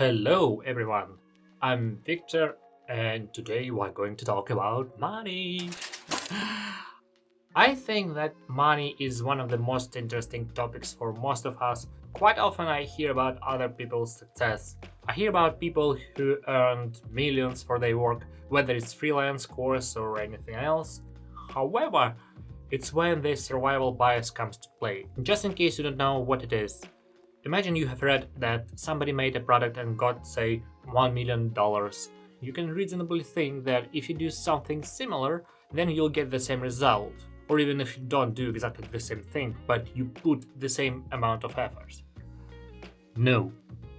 Hello everyone, I'm Victor and today we're going to talk about money. I think that money is one of the most interesting topics for most of us. Quite often I hear about other people's success. I hear about people who earned millions for their work, whether it's freelance, course or anything else. However, it's when the survival bias comes to play. Just in case you don't know what it is, imagine you have read that somebody made a product and got, say, $1 million. You can reasonably think that if you do something similar, then you'll get the same result. Or even if you don't do exactly the same thing, but you put the same amount of effort. No.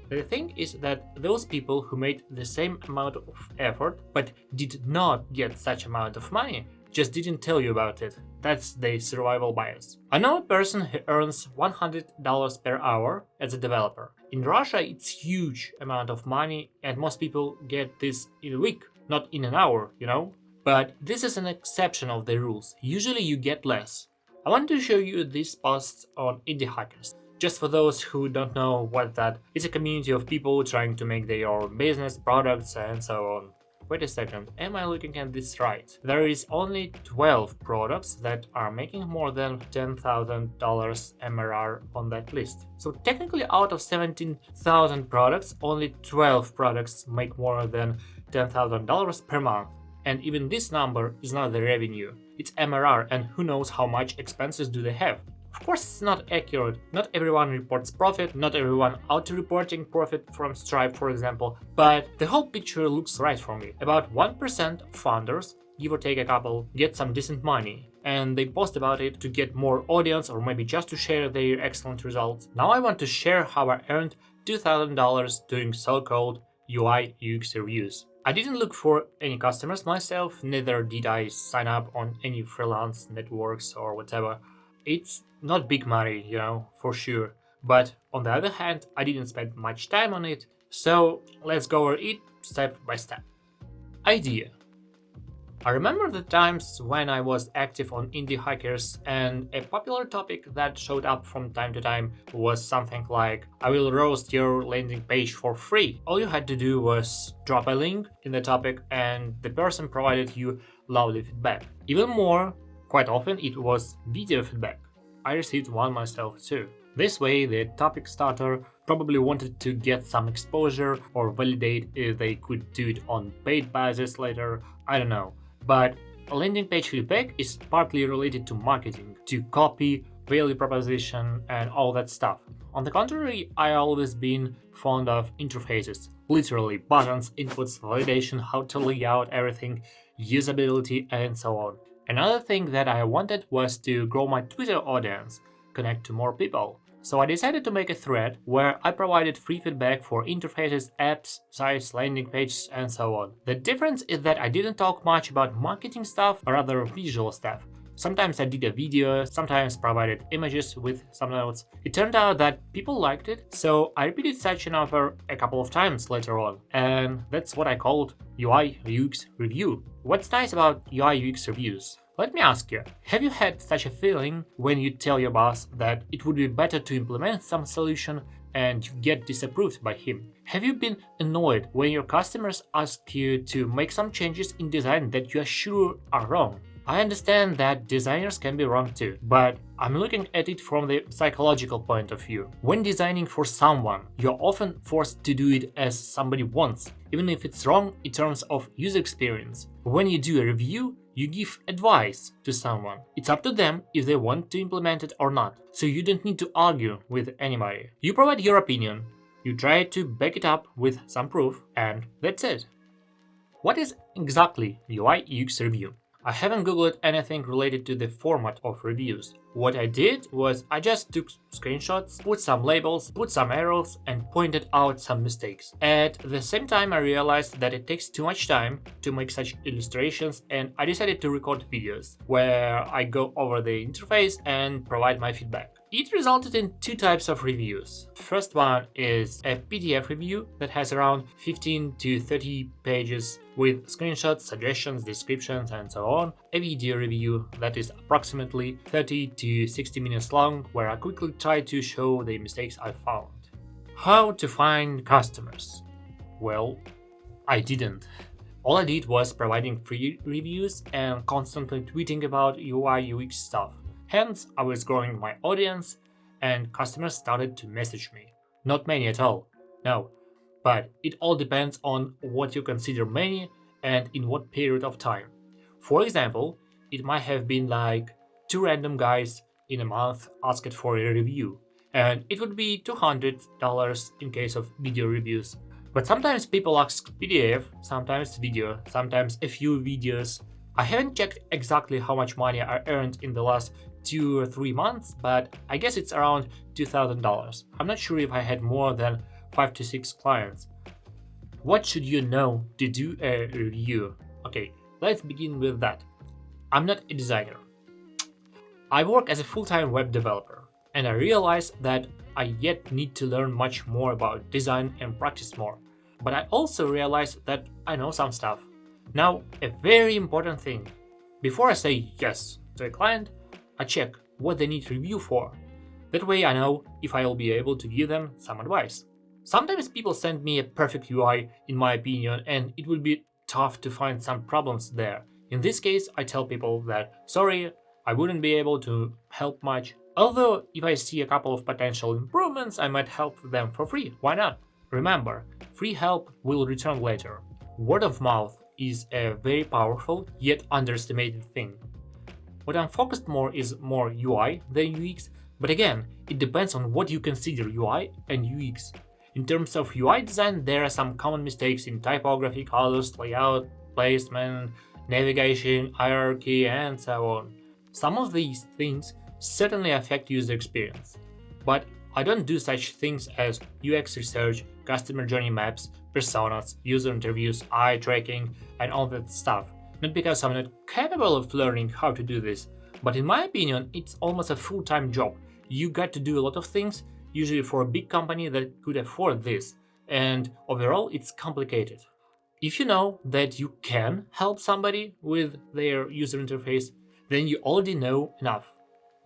The thing is that those people who made the same amount of effort but did not get such amount of money just didn't tell you about it. That's the survival bias. I know a person who earns $100 per hour as a developer. In Russia, it's huge amount of money and most people get this in a week, not in an hour, you know? But this is an exception of the rules. Usually you get less. I want to show you this post on Indie Hackers. Just for those who don't know what that is, a community of people trying to make their own business, products and so on. Wait a second, am I looking at this right? There is only 12 products that are making more than $10,000 MRR on that list. So technically out of 17,000 products, only 12 products make more than $10,000 per month. And even this number is not the revenue, it's MRR, and who knows how much expenses do they have. Of course, it's not accurate. Not everyone reports profit, not everyone auto-reporting profit from Stripe, for example, but the whole picture looks right for me. About 1% of founders, give or take a couple, get some decent money, and they post about it to get more audience or maybe just to share their excellent results. Now I want to share how I earned $2,000 doing so-called UI/UX reviews. I didn't look for any customers myself, neither did I sign up on any freelance networks or whatever. It's not big money, for sure. But on the other hand, I didn't spend much time on it, so let's go over it step by step. Idea. I remember the times when I was active on Indie Hackers, and a popular topic that showed up from time to time was something like, I will roast your landing page for free. All you had to do was drop a link in the topic and the person provided you lovely feedback. Even more, quite often it was video feedback. I received one myself too. This way, the topic starter probably wanted to get some exposure or validate if they could do it on paid basis later, I don't know. But landing page feedback is partly related to marketing, to copy, value proposition, and all that stuff. On the contrary, I always been fond of interfaces, literally buttons, inputs, validation, how to lay out everything, usability, and so on. Another thing that I wanted was to grow my Twitter audience, connect to more people. So I decided to make a thread where I provided free feedback for interfaces, apps, sites, landing pages, and so on. The difference is that I didn't talk much about marketing stuff, or rather visual stuff. Sometimes I did a video, sometimes provided images with some notes. It turned out that people liked it, so I repeated such an offer a couple of times later on, and that's what I called UI/UX review. What's nice about UI/UX reviews? Let me ask you, have you had such a feeling when you tell your boss that it would be better to implement some solution and you get disapproved by him? Have you been annoyed when your customers ask you to make some changes in design that you are sure are wrong? I understand that designers can be wrong too, but I'm looking at it from the psychological point of view. When designing for someone, you're often forced to do it as somebody wants, even if it's wrong in terms of user experience. When you do a review, you give advice to someone. It's up to them if they want to implement it or not, so you don't need to argue with anybody. You provide your opinion, you try to back it up with some proof, and that's it. What is exactly UI/UX review? I haven't googled anything related to the format of reviews. What I did was I just took screenshots, put some labels, put some arrows, and pointed out some mistakes. At the same time, I realized that it takes too much time to make such illustrations, and I decided to record videos where I go over the interface and provide my feedback. It resulted in two types of reviews. First one is a PDF review that has around 15 to 30 pages with screenshots, suggestions, descriptions, and so on. A video review that is approximately 30 to 60 minutes long, where I quickly try to show the mistakes I found. How to find customers. Well, I didn't. All I did was providing free reviews and constantly tweeting about UI UX stuff. Hence, I was growing my audience and customers started to message me. Not many at all, no, but it all depends on what you consider many and in what period of time. For example, it might have been like two random guys in a month asked for a review, and it would be $200 in case of video reviews. But sometimes people ask PDF, sometimes video, sometimes a few videos. I haven't checked exactly how much money I earned in the last 2 or 3 months, but I guess it's around $2,000. I'm not sure if I had more than 5 to 6 clients. What should you know to do a review? Okay, let's begin with that. I'm not a designer. I work as a full-time web developer, and I realize that I yet need to learn much more about design and practice more. But I also realize that I know some stuff. Now, a very important thing. Before I say yes to a client, I check what they need review for. That way I know if I'll be able to give them some advice. Sometimes people send me a perfect UI in my opinion and it will be tough to find some problems there. In this case, I tell people that sorry, I wouldn't be able to help much. Although if I see a couple of potential improvements, I might help them for free. Why not? Remember, free help will return later. Word of mouth is a very powerful yet underestimated thing. What I'm focused more is more UI than UX, but again, it depends on what you consider UI and UX. In terms of UI design, there are some common mistakes in typography, colors, layout, placement, navigation, hierarchy, and so on. Some of these things certainly affect user experience, but I don't do such things as UX research, customer journey maps, personas, user interviews, eye tracking, and all that stuff. Not because I'm not capable of learning how to do this, but in my opinion, it's almost a full-time job. You got to do a lot of things, usually for a big company that could afford this, and overall it's complicated. If you know that you can help somebody with their user interface, then you already know enough.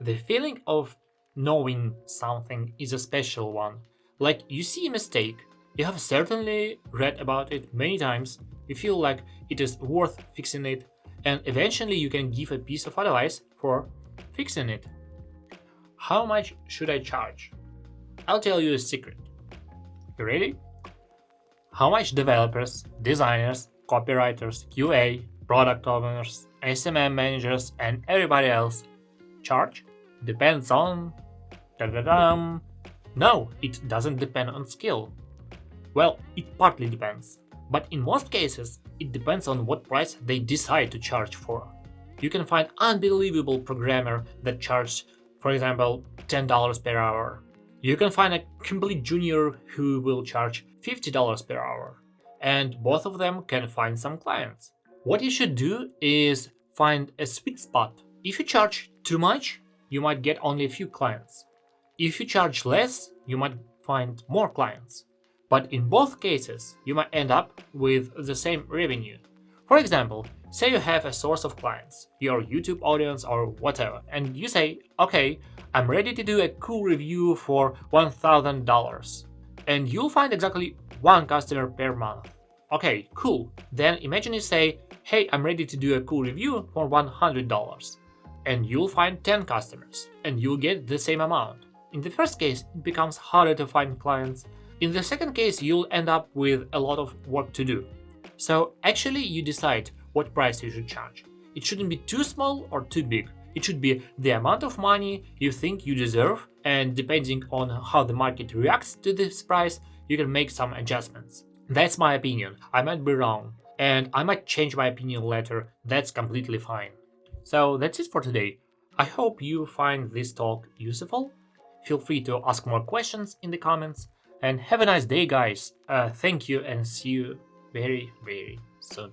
The feeling of knowing something is a special one. Like you see a mistake, you have certainly read about it many times, you feel like it is worth fixing it, and eventually you can give a piece of advice for fixing it. How much should I charge? I'll tell you a secret. You ready? How much developers, designers, copywriters, QA, product owners, SMM managers, and everybody else charge? Depends on... Da-da-dum. No, it doesn't depend on skill. Well, it partly depends, but in most cases, it depends on what price they decide to charge for. You can find unbelievable programmer that charges, for example, $10 per hour. You can find a complete junior who will charge $50 per hour, and both of them can find some clients. What you should do is find a sweet spot. If you charge too much, you might get only a few clients. If you charge less, you might find more clients. But in both cases, you might end up with the same revenue. For example, say you have a source of clients, your YouTube audience or whatever, and you say, okay, I'm ready to do a cool review for $1,000. And you'll find exactly one customer per month. Okay, cool. Then imagine you say, hey, I'm ready to do a cool review for $100. And you'll find 10 customers, and you'll get the same amount. In the first case, it becomes harder to find clients. In the second case, you'll end up with a lot of work to do. So actually you decide what price you should charge. It shouldn't be too small or too big. It should be the amount of money you think you deserve, and depending on how the market reacts to this price, you can make some adjustments. That's my opinion. I might be wrong, and I might change my opinion later. That's completely fine. So that's it for today. I hope you find this talk useful. Feel free to ask more questions in the comments. And have a nice day, guys. Thank you and see you very, very soon.